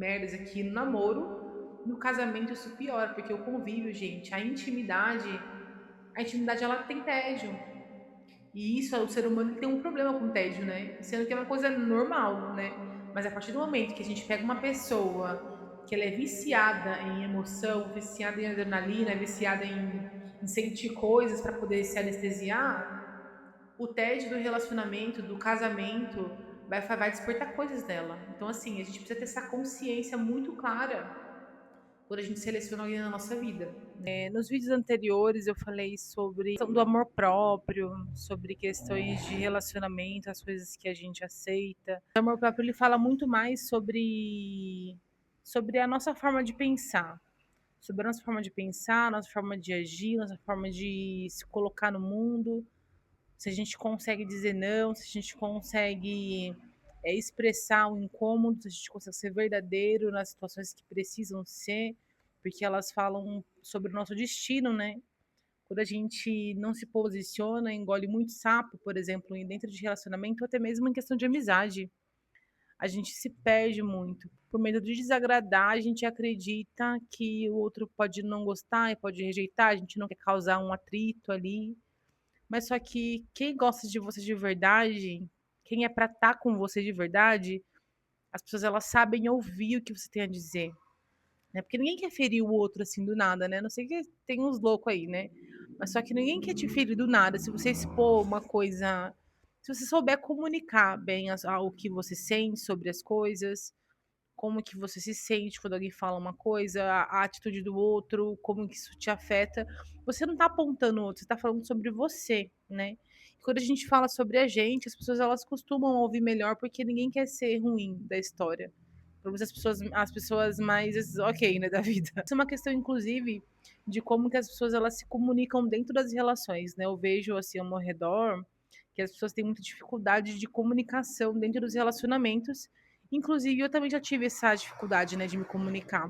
merdas aqui no namoro, no casamento isso piora, porque o convívio, gente, a intimidade ela tem tédio. E isso, o ser humano tem um problema com tédio, né? Sendo que é uma coisa normal, né? Mas a partir do momento que a gente pega uma pessoa que ela é viciada em emoção, viciada em adrenalina, viciada em sentir coisas para poder se anestesiar, o tédio do relacionamento, do casamento, vai despertar coisas nela. Então, assim, a gente precisa ter essa consciência muito clara quando a gente seleciona alguém na nossa vida. Nos vídeos anteriores eu falei sobre a questão do amor próprio, sobre questões de relacionamento, as coisas que a gente aceita. O amor próprio ele fala muito mais sobre a nossa forma de pensar, sobre a nossa forma de pensar, nossa forma de agir, nossa forma de se colocar no mundo, se a gente consegue dizer não, se a gente consegue expressar o incômodo, se a gente consegue ser verdadeiro nas situações que precisam ser, porque elas falam sobre o nosso destino, né? Quando a gente não se posiciona, engole muito sapo, por exemplo, dentro de relacionamento, ou até mesmo em questão de amizade, a gente se perde muito. Por medo de desagradar, a gente acredita que o outro pode não gostar e pode rejeitar, a gente não quer causar um atrito ali. Mas só que quem gosta de você de verdade, quem é pra estar com você de verdade, as pessoas elas sabem ouvir o que você tem a dizer, né? Porque ninguém quer ferir o outro assim do nada, né? Não sei que tem uns loucos aí, né? Mas só que ninguém quer te ferir do nada. Se você expor uma coisa, se você souber comunicar bem o que você sente sobre as coisas, como que você se sente quando alguém fala uma coisa, a atitude do outro, como que isso te afeta. Você não tá apontando o outro, você tá falando sobre você, né? E quando a gente fala sobre a gente, as pessoas elas costumam ouvir melhor porque ninguém quer ser ruim da história. Pelo menos as pessoas mais ok, né, da vida. Isso é uma questão, inclusive, de como que as pessoas elas se comunicam dentro das relações, né? Eu vejo assim ao meu redor que as pessoas têm muita dificuldade de comunicação dentro dos relacionamentos. Inclusive, eu também já tive essa dificuldade, né, de me comunicar.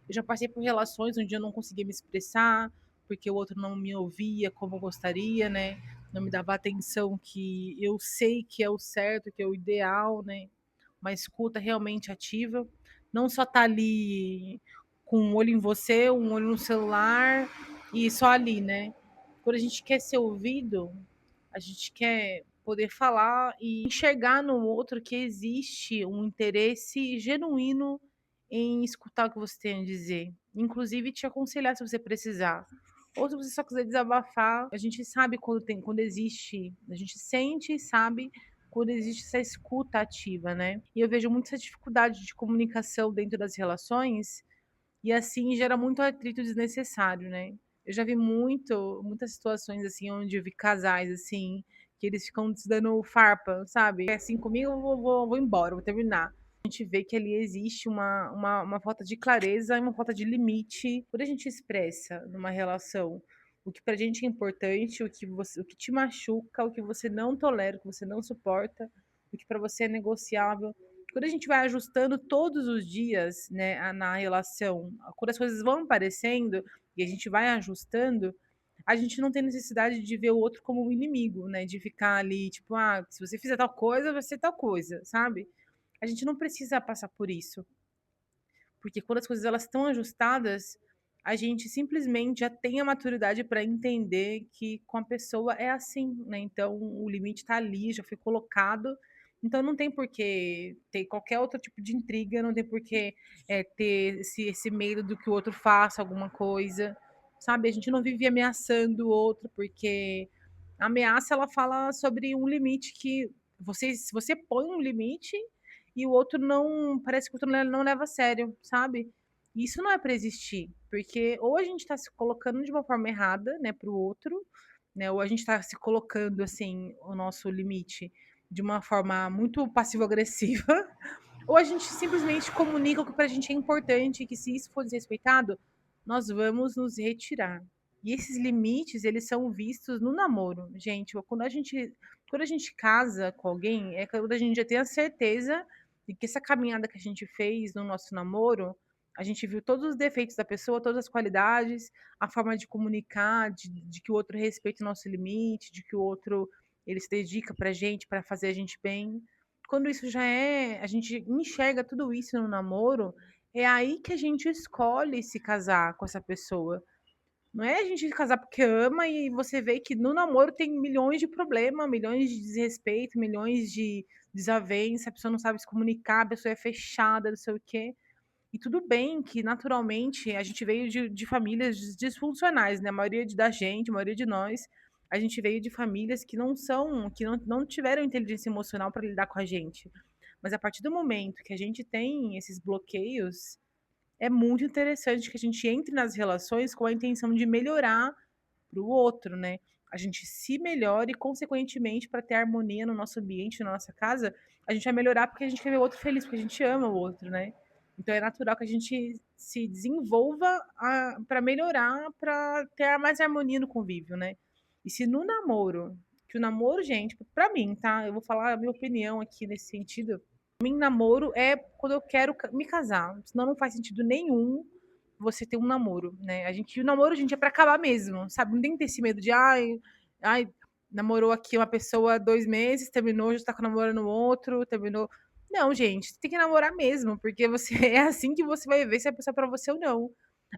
Eu já passei por relações onde eu não conseguia me expressar, porque o outro não me ouvia como eu gostaria, né? Não me dava a atenção que eu sei que é o certo, que é o ideal, né? Uma escuta realmente ativa. Não só tá ali com um olho em você, um olho no celular e só ali, né? Quando a gente quer ser ouvido, a gente quer poder falar e enxergar no outro que existe um interesse genuíno em escutar o que você tem a dizer, inclusive te aconselhar se você precisar. Ou se você só quiser desabafar, a gente sabe quando existe, a gente sente e sabe quando existe essa escuta ativa, né? E eu vejo muito essa dificuldade de comunicação dentro das relações, e assim gera muito atrito desnecessário, né? Eu já vi muitas situações assim, onde eu vi casais assim, que eles ficam se dando farpa, sabe? É assim comigo, eu vou embora, vou terminar. A gente vê que ali existe uma falta de clareza e uma falta de limite. Quando a gente expressa numa relação o que pra gente é importante, o que te machuca, o que você não tolera, o que você não suporta, o que pra você é negociável. Quando a gente vai ajustando todos os dias, né, na relação, quando as coisas vão aparecendo e a gente vai ajustando, a gente não tem necessidade de ver o outro como um inimigo, né? De ficar ali, tipo, ah, se você fizer tal coisa, vai ser tal coisa, sabe? A gente não precisa passar por isso, porque quando as coisas elas estão ajustadas, a gente simplesmente já tem a maturidade para entender que com a pessoa é assim, né? Então o limite está ali, já foi colocado. Então não tem por que ter qualquer outro tipo de intriga, não tem por que ter esse medo do que o outro faça alguma coisa, sabe? A gente não vive ameaçando o outro, porque a ameaça ela fala sobre um limite que se você põe um limite, e o outro não, parece que o outro não leva a sério, sabe? E isso não é para existir, porque ou a gente está se colocando de uma forma errada, né, para o outro, né, ou a gente está se colocando assim o nosso limite de uma forma muito passivo-agressiva, ou a gente simplesmente comunica o que para a gente é importante, e que se isso for desrespeitado, nós vamos nos retirar. E esses limites, eles são vistos no namoro, gente. Quando a gente casa com alguém, é quando a gente já tem a certeza de que essa caminhada que a gente fez no nosso namoro, a gente viu todos os defeitos da pessoa, todas as qualidades, a forma de comunicar, de que o outro respeita o nosso limite, de que o outro ele se dedica pra gente, para fazer a gente bem. quando isso já é a gente enxerga tudo isso no namoro, é aí que a gente escolhe se casar com essa pessoa. Não é a gente casar porque ama e você vê que no namoro tem milhões de problema, milhões de desrespeito, milhões de desavença, a pessoa não sabe se comunicar, a pessoa é fechada, não sei o quê. E tudo bem que, naturalmente, a gente veio de famílias disfuncionais, né? A maioria da gente, a maioria de nós, a gente veio de famílias que não são, que não tiveram inteligência emocional para lidar com a gente. Mas a partir do momento que a gente tem esses bloqueios, é muito interessante que a gente entre nas relações com a intenção de melhorar para o outro, né? A gente se melhora e, consequentemente, para ter harmonia no nosso ambiente, na nossa casa, a gente vai melhorar porque a gente quer ver o outro feliz, porque a gente ama o outro, né? Então é natural que a gente se desenvolva para melhorar, para ter mais harmonia no convívio, né? E se no namoro, que o namoro, gente, para mim, tá? Eu vou falar a minha opinião aqui nesse sentido. Pra mim, namoro é quando eu quero me casar, senão não faz sentido nenhum você ter um namoro, né? O namoro, gente, é pra acabar mesmo, sabe? Não tem que ter esse medo de, ai, namorou aqui uma pessoa 2 meses, terminou, já tá namorando outro, terminou. Não, gente, você tem que namorar mesmo, porque você é assim que você vai ver se a pessoa é pra você ou não.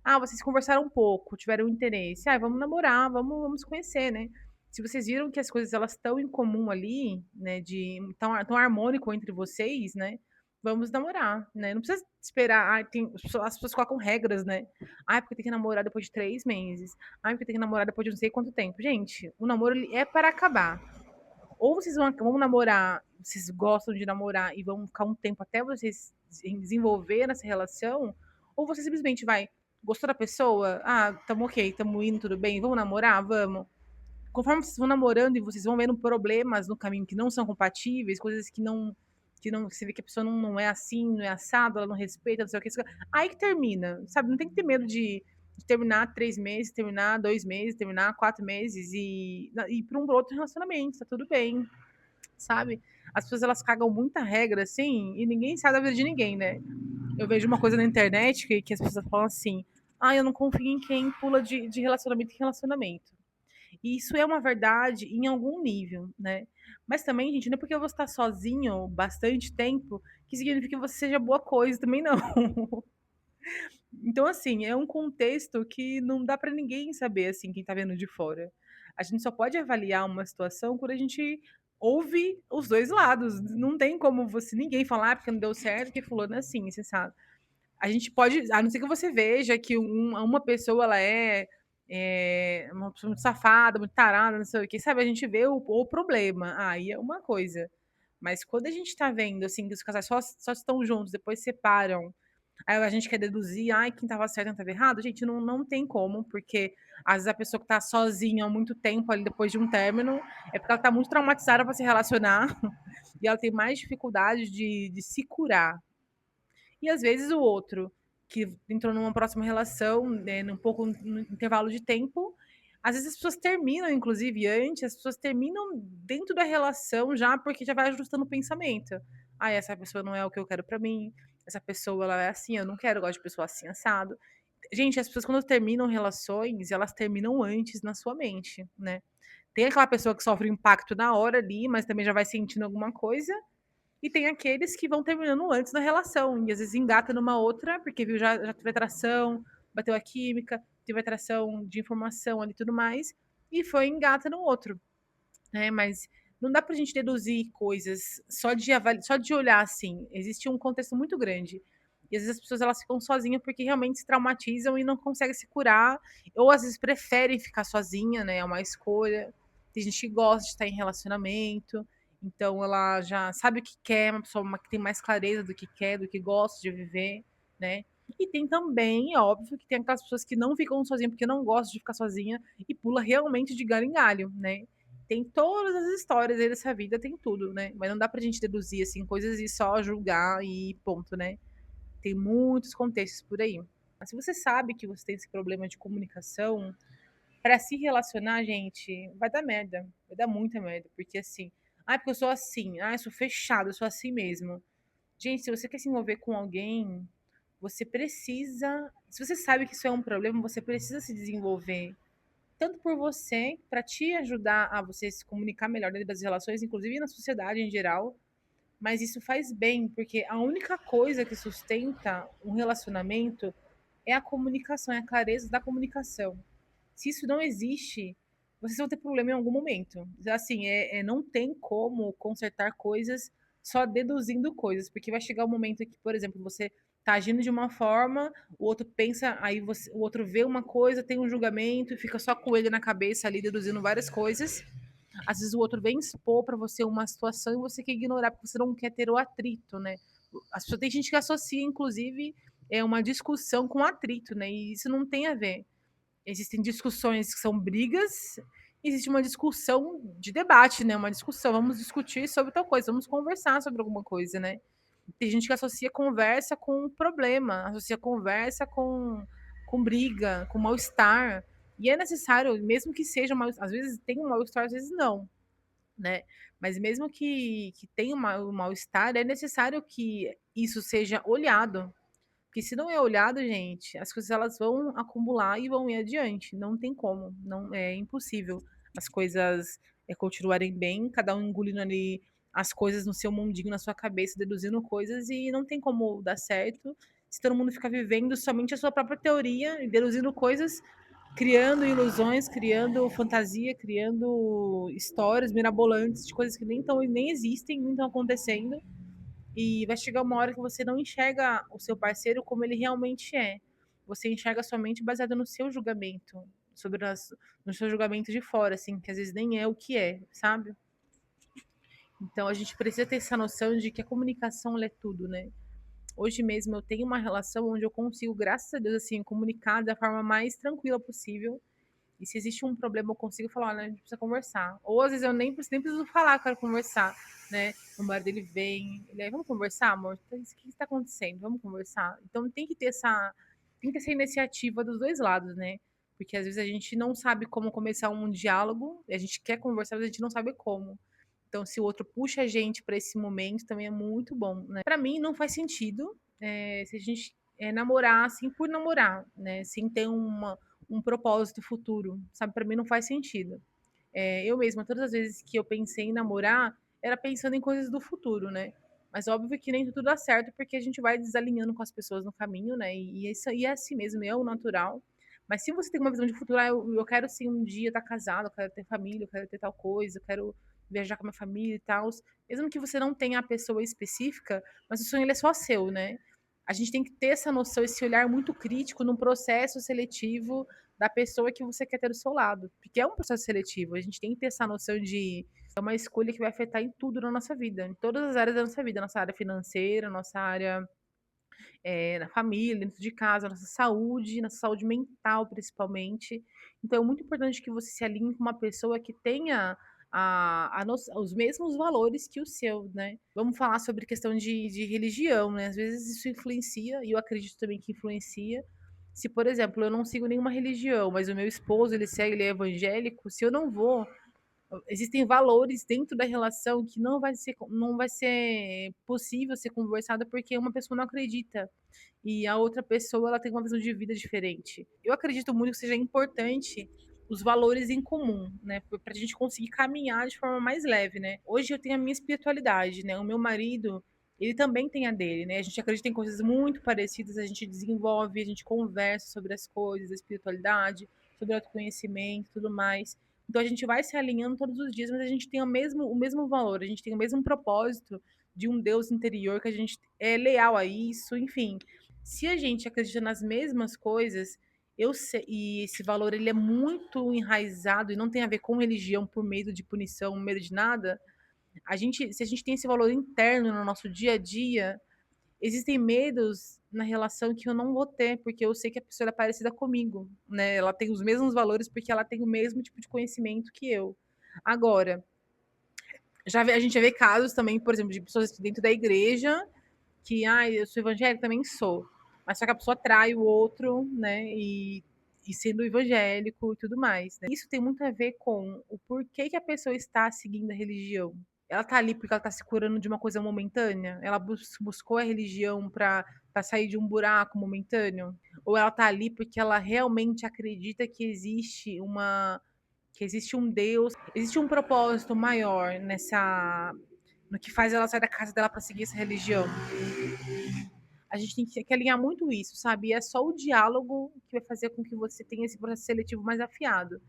Ah, vocês conversaram um pouco, tiveram interesse. Ah, vamos namorar, vamos se conhecer, né? Se vocês viram que as coisas elas estão em comum ali, né, de tão harmônico entre vocês, né? Vamos namorar, né? Não precisa esperar. As pessoas colocam regras, né? Ah, porque tem que namorar depois de 3 meses. Ah, porque tem que namorar depois de não sei quanto tempo. Gente, o namoro ele é para acabar. Ou vocês vão namorar, vocês gostam de namorar e vão ficar um tempo até vocês desenvolver nessa relação, ou você simplesmente vai, gostou da pessoa? Ah, tamo ok, tamo indo, tudo bem, vamos namorar? Vamos. Conforme vocês vão namorando e vocês vão vendo problemas no caminho que não são compatíveis, coisas que não, você vê que a pessoa não é assim, não é assado, ela não respeita, não sei o que, aí que termina, sabe? Não tem que ter medo de terminar 3 meses, terminar 2 meses, terminar 4 meses e ir para um outro relacionamento, tá tudo bem, sabe? As pessoas elas cagam muita regra assim e ninguém sabe da vida de ninguém, né? Eu vejo uma coisa na internet que as pessoas falam assim: ah, eu não confio em quem pula de relacionamento em relacionamento. E isso é uma verdade em algum nível, né? Mas também, gente, não é porque eu vou estar sozinho bastante tempo que significa que você seja boa coisa também, não. Então, assim, é um contexto que não dá para ninguém saber, assim, quem tá vendo de fora. A gente só pode avaliar uma situação quando a gente ouve os dois lados. Não tem como ninguém falar porque não deu certo, que fulano é assim, você sabe? A gente pode, a não ser que você veja que uma pessoa ela uma pessoa muito safada, muito tarada, não sei o que, sabe? A gente vê o problema, aí é uma coisa. Mas quando a gente tá vendo, assim, que os casais só estão juntos, depois separam, aí a gente quer deduzir, ai, quem tava certo, quem tava errado, gente, não tem como, porque às vezes a pessoa que tá sozinha há muito tempo ali depois de um término, é porque ela tá muito traumatizada para se relacionar, e ela tem mais dificuldade de se curar, e às vezes o outro, que entrou numa próxima relação, né, num pouco no intervalo de tempo, às vezes as pessoas terminam, inclusive antes, as pessoas terminam dentro da relação já, porque já vai ajustando o pensamento. Ah, essa pessoa não é o que eu quero pra mim, essa pessoa ela é assim, eu não quero, eu gosto de pessoa assim, assado. Gente, as pessoas quando terminam relações, elas terminam antes na sua mente, né? Tem aquela pessoa que sofre o impacto na hora ali, mas também já vai sentindo alguma coisa, e tem aqueles que vão terminando antes da relação, e às vezes engata numa outra, porque viu, já teve atração, bateu a química, teve atração de informação ali e tudo mais, e foi engata no outro, né? Mas não dá pra gente deduzir coisas só de olhar assim. Existe um contexto muito grande. E às vezes as pessoas elas ficam sozinhas porque realmente se traumatizam e não conseguem se curar, ou às vezes preferem ficar sozinha, né? É uma escolha. Tem gente que gosta de estar em relacionamento, então ela já sabe o que quer, uma pessoa que tem mais clareza do que quer, do que gosta de viver, né? E tem também, é óbvio, que tem aquelas pessoas que não ficam sozinhas porque não gostam de ficar sozinha e pula realmente de galho em galho, né? Tem todas as histórias aí dessa vida, tem tudo, né? Mas não dá pra gente deduzir, assim, coisas e só julgar e ponto, né? Tem muitos contextos por aí. Mas se você sabe que você tem esse problema de comunicação, para se relacionar, gente, vai dar merda. Vai dar muita merda. Porque assim, porque eu sou assim, eu sou fechado, eu sou assim mesmo. Gente, se você quer se envolver com alguém, você precisa. Se você sabe que isso é um problema, você precisa se desenvolver tanto por você, para te ajudar a você se comunicar melhor dentro das relações, inclusive na sociedade em geral, mas isso faz bem, porque a única coisa que sustenta um relacionamento é a comunicação, é a clareza da comunicação. Se isso não existe, vocês vão ter problema em algum momento. Assim, não tem como consertar coisas só deduzindo coisas, porque vai chegar um momento que, por exemplo, você tá agindo de uma forma, o outro pensa, o outro vê uma coisa, tem um julgamento e fica só com ele na cabeça ali deduzindo várias coisas. Às vezes o outro vem expor para você uma situação e você quer ignorar porque você não quer ter o atrito, né? As pessoas tem gente que associa, inclusive, uma discussão com atrito, né? E isso não tem a ver. Existem discussões que são brigas, existe uma discussão de debate, né? Uma discussão, vamos discutir sobre tal coisa, vamos conversar sobre alguma coisa, né? Tem gente que associa conversa com problema, associa conversa com briga, com mal-estar. E é necessário, mesmo que seja mal, às vezes tem um mal-estar, às vezes não, né? Mas mesmo que tenha um mal-estar, é necessário que isso seja olhado, porque se não é olhado, gente, as coisas elas vão acumular e vão ir adiante. Não tem como, não é impossível as coisas continuarem bem, cada um engolindo ali as coisas no seu mundinho, na sua cabeça, deduzindo coisas e não tem como dar certo se todo mundo ficar vivendo somente a sua própria teoria e deduzindo coisas, criando ilusões, criando fantasia, criando histórias mirabolantes de coisas que nem existem, nem estão acontecendo e vai chegar uma hora que você não enxerga o seu parceiro como ele realmente é. Você enxerga somente baseado no seu julgamento, no seu julgamento de fora, assim, que às vezes nem é o que é, sabe? Então a gente precisa ter essa noção de que a comunicação é tudo, né? Hoje mesmo eu tenho uma relação onde eu consigo, graças a Deus, assim, comunicar da forma mais tranquila possível. E se existe um problema, eu consigo falar, olha, a gente precisa conversar. Ou às vezes eu nem preciso falar, quero conversar, né? O marido dele vem, ele aí, vamos conversar, amor? O que está acontecendo? Vamos conversar. Então tem que ter essa iniciativa dos dois lados, né? Porque às vezes a gente não sabe como começar um diálogo, a gente quer conversar, mas a gente não sabe como. Então, se o outro puxa a gente para esse momento, também é muito bom, né? Para mim, não faz sentido se a gente namorar assim por namorar, né? Sem ter um propósito futuro, sabe? Para mim não faz sentido. Eu mesma, todas as vezes que eu pensei em namorar, era pensando em coisas do futuro, né? Mas óbvio que nem tudo dá certo, porque a gente vai desalinhando com as pessoas no caminho, né? E isso aí é assim mesmo, é o natural. Mas se você tem uma visão de futuro, eu quero sim um dia estar casado, eu quero ter família, eu quero ter tal coisa, eu quero viajar com a minha família e tal. Mesmo que você não tenha a pessoa específica, mas o sonho ele é só seu, né? A gente tem que ter essa noção, esse olhar muito crítico num processo seletivo da pessoa que você quer ter do seu lado. Porque é um processo seletivo. A gente tem que ter essa noção de é uma escolha que vai afetar em tudo na nossa vida, em todas as áreas da nossa vida, nossa área financeira, nossa área na família, dentro de casa, nossa saúde mental principalmente. Então é muito importante que você se alinhe com uma pessoa que tenha os mesmos valores que o seu, né? Vamos falar sobre questão de religião, né? Às vezes isso influencia, e eu acredito também que influencia. Se, por exemplo, eu não sigo nenhuma religião, mas o meu esposo, ele segue, ele é evangélico, se eu não vou existem valores dentro da relação que não vai ser possível ser conversada porque uma pessoa não acredita e a outra pessoa ela tem uma visão de vida diferente. Eu acredito muito que seja importante os valores em comum, né, para a gente conseguir caminhar de forma mais leve, né. Hoje eu tenho a minha espiritualidade, né, o meu marido ele também tem a dele, né. A gente acredita em coisas muito parecidas, a gente desenvolve, a gente conversa sobre as coisas, a espiritualidade, sobre o autoconhecimento, e tudo mais. Então a gente vai se alinhando todos os dias, mas a gente tem o mesmo valor, a gente tem o mesmo propósito de um Deus interior que a gente é leal a isso, enfim. Se a gente acredita nas mesmas coisas, eu sei, e esse valor ele é muito enraizado e não tem a ver com religião por medo de punição, medo de nada. Se a gente tem esse valor interno no nosso dia a dia, existem medos na relação que eu não vou ter, porque eu sei que a pessoa é parecida comigo, né? Ela tem os mesmos valores porque ela tem o mesmo tipo de conhecimento que eu. Agora, a gente já vê casos também, por exemplo, de pessoas dentro da igreja que, eu sou evangélica, também sou. Mas só que a pessoa trai o outro, né? E sendo evangélico e tudo mais, né? Isso tem muito a ver com o porquê que a pessoa está seguindo a religião. Ela tá ali porque ela tá se curando de uma coisa momentânea? Ela buscou a religião para sair de um buraco momentâneo? Ou ela tá ali porque ela realmente acredita que existe um Deus, existe um propósito maior no que faz ela sair da casa dela para seguir essa religião. A gente tem que alinhar muito isso, sabe? E é só o diálogo que vai fazer com que você tenha esse processo seletivo mais afiado.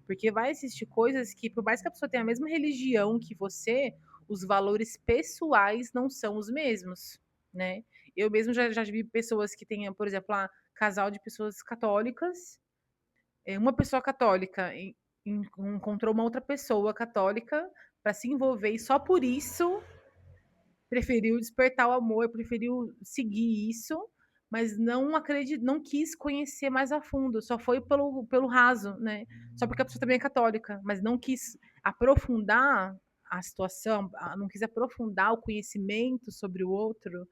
Porque vai existir coisas que, por mais que a pessoa tenha a mesma religião que você, os valores pessoais não são os mesmos, né? Eu mesmo já vi pessoas que tenham, por exemplo, casal de pessoas católicas, uma pessoa católica encontrou uma outra pessoa católica para se envolver e só por isso preferiu despertar o amor, preferiu seguir isso, mas não quis conhecer mais a fundo, só foi pelo raso, né? Só porque a pessoa também é católica, mas não quis aprofundar a situação, não quis aprofundar o conhecimento sobre o outro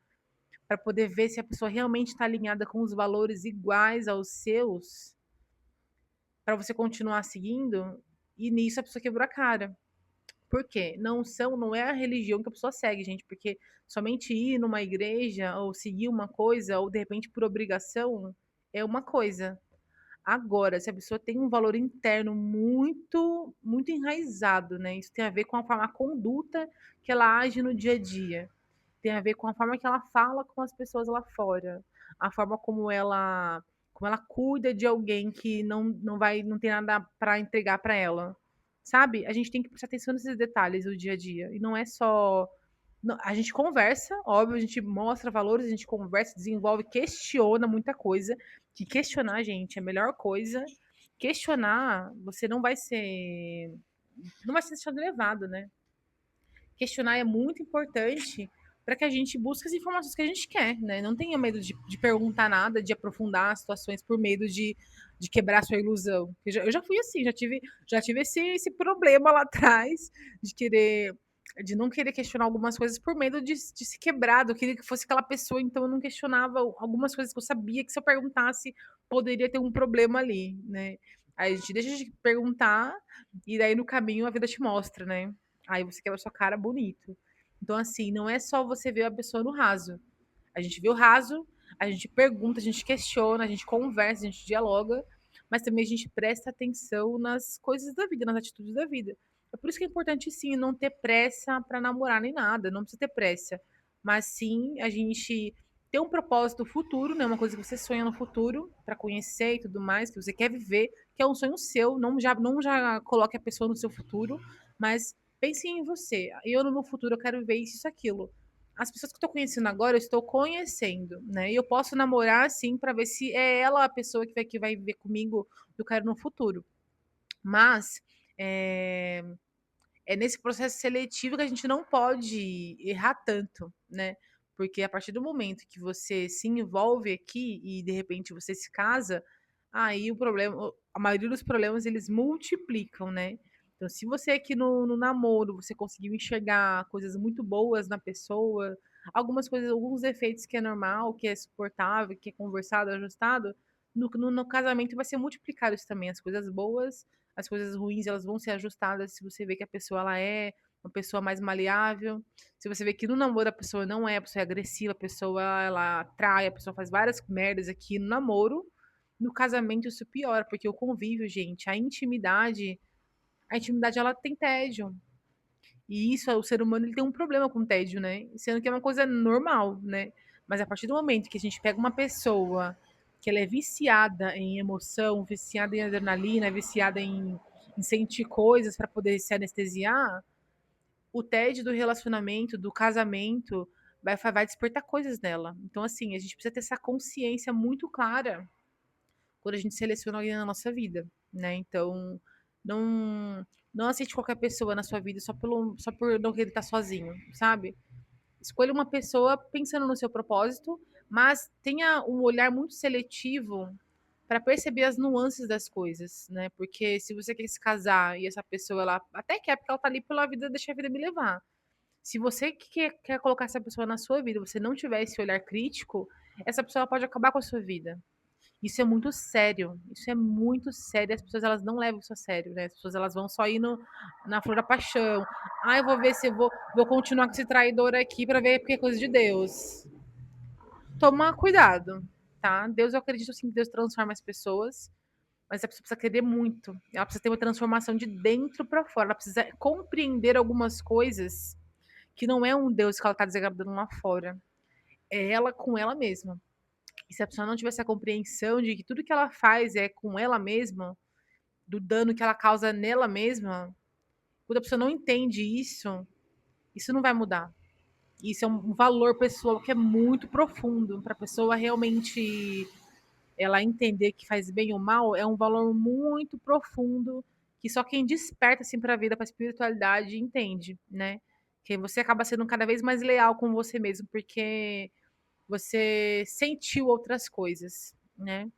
para poder ver se a pessoa realmente está alinhada com os valores iguais aos seus, para você continuar seguindo, e nisso a pessoa quebrou a cara. Por quê? Não é a religião que a pessoa segue, gente, porque somente ir numa igreja ou seguir uma coisa, ou de repente por obrigação, é uma coisa. Agora, se a pessoa tem um valor interno muito, muito enraizado, né? Isso tem a ver com a conduta que ela age no dia a dia. Tem a ver com a forma que ela fala com as pessoas lá fora, a forma como ela cuida de alguém que não tem nada para entregar para ela. Sabe? A gente tem que prestar atenção nesses detalhes do dia a dia. E não é só. A gente conversa, óbvio, a gente mostra valores, a gente conversa, desenvolve, questiona muita coisa. Que questionar, gente, é a melhor coisa. Questionar, você não vai ser. Não vai ser deixado elevado, né? Questionar é muito importante para que a gente busque as informações que a gente quer, né? Não tenha medo de perguntar nada, de aprofundar as situações por medo de quebrar sua ilusão. Eu já fui assim, já tive esse problema lá atrás de não querer questionar algumas coisas por medo de se quebrar. Eu queria que fosse aquela pessoa, então eu não questionava algumas coisas que eu sabia que se eu perguntasse poderia ter um problema ali, né? Aí a gente deixa de perguntar e daí no caminho a vida te mostra, né? Aí você quebra sua cara bonito. Então, assim, não é só você ver a pessoa no raso. A gente vê o raso, a gente pergunta, a gente questiona, a gente conversa, a gente dialoga, mas também a gente presta atenção nas coisas da vida, nas atitudes da vida. É por isso que é importante, sim, não ter pressa para namorar nem nada, não precisa ter pressa. Mas sim, a gente ter um propósito futuro, né? Uma coisa que você sonha no futuro, para conhecer e tudo mais, que você quer viver, que é um sonho seu, não já coloque a pessoa no seu futuro, mas pense em você. Eu, no meu futuro, eu quero viver isso, aquilo. As pessoas que eu estou conhecendo agora, eu estou conhecendo, né? E eu posso namorar, assim, para ver se é ela a pessoa que vai viver comigo, que eu quero no futuro. Mas é, é nesse processo seletivo que a gente não pode errar tanto, né? Porque a partir do momento que você se envolve aqui e de repente você se casa, aí o problema, a maioria dos problemas eles multiplicam, né? Então, se você aqui no namoro você conseguiu enxergar coisas muito boas na pessoa, algumas coisas, alguns defeitos que é normal, que é suportável, que é conversado, ajustado, no casamento vai ser multiplicado isso também. As coisas boas, as coisas ruins, elas vão ser ajustadas se você vê que a pessoa ela é uma pessoa mais maleável. Se você vê que no namoro a pessoa é agressiva, a pessoa ela atrai, a pessoa faz várias merdas aqui no namoro, no casamento isso piora, porque o convívio, gente, a intimidade ela tem tédio. E isso, o ser humano ele tem um problema com tédio, né? Sendo que é uma coisa normal, né? Mas a partir do momento que a gente pega uma pessoa que ela é viciada em emoção, viciada em adrenalina, viciada em sentir coisas para poder se anestesiar, o tédio do relacionamento, do casamento, vai despertar coisas nela. Então, assim, a gente precisa ter essa consciência muito clara quando a gente seleciona alguém na nossa vida, né? Então, não aceite qualquer pessoa na sua vida só por não querer estar sozinho, sabe? Escolha uma pessoa pensando no seu propósito, mas tenha um olhar muito seletivo para perceber as nuances das coisas, né? Porque se você quer se casar e essa pessoa, ela até quer, porque ela tá ali pela vida, deixa a vida me levar. Se você que quer colocar essa pessoa na sua vida, você não tiver esse olhar crítico, essa pessoa pode acabar com a sua vida. Isso é muito sério. Isso é muito sério. As pessoas elas não levam isso a sério, né? As pessoas elas vão só ir na flor da paixão. Ah, eu vou ver se vou continuar com esse traidor aqui para ver porque é coisa de Deus. Toma cuidado, tá? Deus, eu acredito sim que Deus transforma as pessoas, mas a pessoa precisa querer muito. Ela precisa ter uma transformação de dentro para fora. Ela precisa compreender algumas coisas que não é um Deus que ela tá desagradando lá fora, é ela com ela mesma. E se a pessoa não tiver essa compreensão de que tudo que ela faz é com ela mesma, do dano que ela causa nela mesma, quando a pessoa não entende isso não vai mudar. Isso é um valor pessoal que é muito profundo para a pessoa realmente ela entender que faz bem ou mal, é um valor muito profundo que só quem desperta assim para a vida, para a espiritualidade entende, né? Que você acaba sendo cada vez mais leal com você mesmo, porque você sentiu outras coisas, né?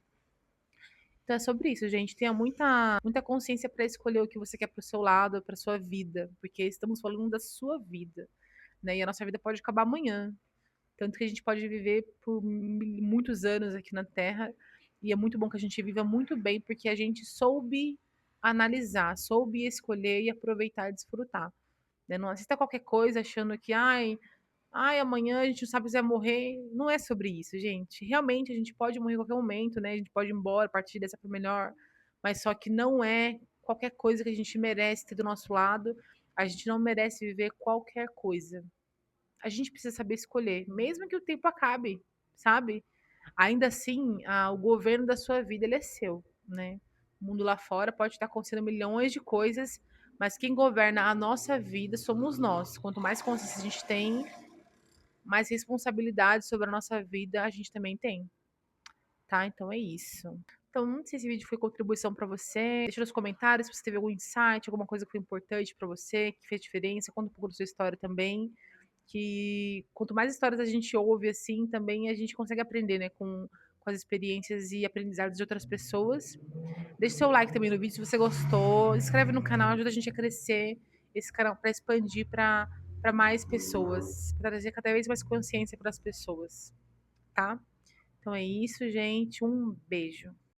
Então é sobre isso, gente. Tenha muita consciência para escolher o que você quer para o seu lado, para sua vida, porque estamos falando da sua vida, né? E a nossa vida pode acabar amanhã. Tanto que a gente pode viver por muitos anos aqui na Terra, e é muito bom que a gente viva muito bem, porque a gente soube analisar, soube escolher e aproveitar e desfrutar. Né? Não assista qualquer coisa achando que, ai, amanhã a gente não sabe se vai morrer. Não é sobre isso, gente. Realmente a gente pode morrer em qualquer momento, né? A gente pode ir embora, partir dessa para melhor, mas só que não é qualquer coisa que a gente merece ter do nosso lado. A gente não merece viver qualquer coisa. A gente precisa saber escolher, mesmo que o tempo acabe, sabe? Ainda assim, o governo da sua vida ele é seu, né? O mundo lá fora pode estar acontecendo milhões de coisas, mas quem governa a nossa vida somos nós. Quanto mais consciência a gente tem, mais responsabilidade sobre a nossa vida a gente também tem, tá? Então é isso. Então, não sei se esse vídeo foi contribuição para você. Deixa nos comentários se você teve algum insight, alguma coisa que foi importante para você, que fez diferença. Conta um pouco da sua história também. Que quanto mais histórias a gente ouve, assim, também a gente consegue aprender, né? Com as experiências e aprendizados de outras pessoas. Deixe seu like também no vídeo se você gostou. Se inscreve no canal, ajuda a gente a crescer esse canal para expandir para mais pessoas, para trazer cada vez mais consciência para as pessoas, tá? Então é isso, gente. Um beijo.